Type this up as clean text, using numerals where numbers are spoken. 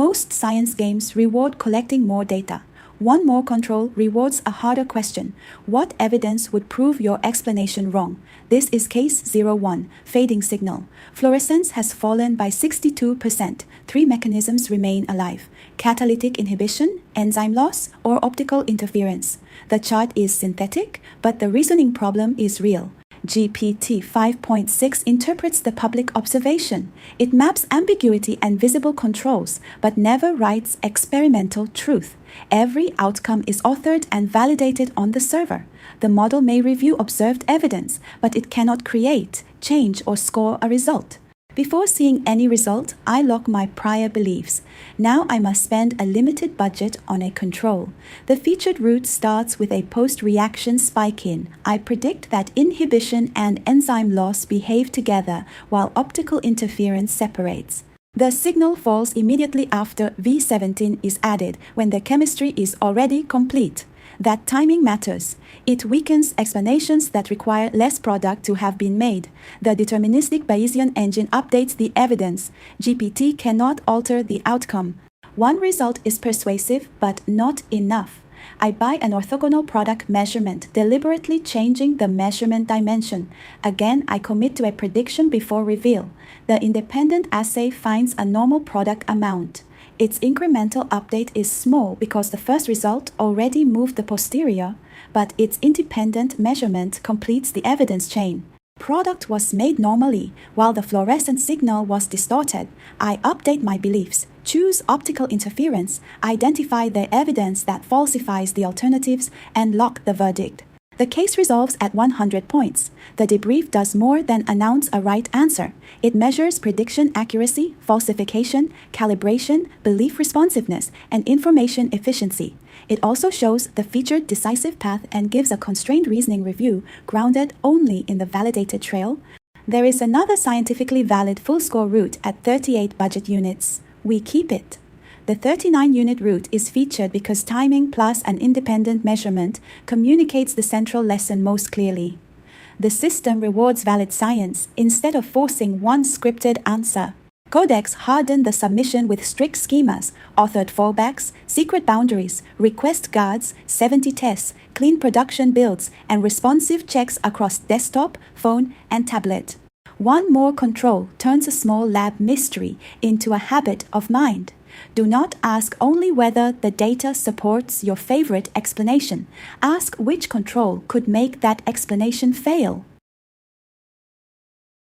Most science games reward collecting more data. One more control rewards a harder question. What evidence would prove your explanation wrong? This is case 01, fading signal. Fluorescence has fallen by 62%. 3 mechanisms remain alive: catalytic inhibition, enzyme loss, or optical interference. The chart is synthetic, but the reasoning problem is real. GPT-5.6 interprets the public observation. It maps ambiguity and visible controls, but never writes experimental truth. Every outcome is authored and validated on the server. The model may review observed evidence, but it cannot create, change, or score a result. Before seeing any result, I lock my prior beliefs. Now I must spend a limited budget on a control. The featured route starts with a post-reaction spike-in. I predict that inhibition and enzyme loss behave together while optical interference separates. The signal falls immediately after V17 is added when the chemistry is already complete. That timing matters. It weakens explanations that require less product to have been made. The deterministic Bayesian engine updates the evidence. GPT cannot alter the outcome. One result is persuasive, but not enough. I buy an orthogonal product measurement, deliberately changing the measurement dimension. Again, I commit to a prediction before reveal. The independent assay finds a normal product amount. Its incremental update is small because the first result already moved the posterior, but its independent measurement completes the evidence chain. Product was made normally, while the fluorescent signal was distorted. I update my beliefs, choose optical interference, identify the evidence that falsifies the alternatives, and lock the verdict. The case resolves at 100 points. The debrief does more than announce a right answer. It measures prediction accuracy, falsification, calibration, belief responsiveness, and information efficiency. It also shows the featured decisive path and gives a constrained reasoning review grounded only in the validated trail. There is another scientifically valid full score route at 38 budget units. We keep it. The 39-unit route is featured because timing plus an independent measurement communicates the central lesson most clearly. The system rewards valid science instead of forcing one scripted answer. Codex hardened the submission with strict schemas, authored fallbacks, secret boundaries, request guards, 70 tests, clean production builds, and responsive checks across desktop, phone, and tablet. One more control turns a small lab mystery into a habit of mind. Do not ask only whether the data supports your favorite explanation. Ask which control could make that explanation fail.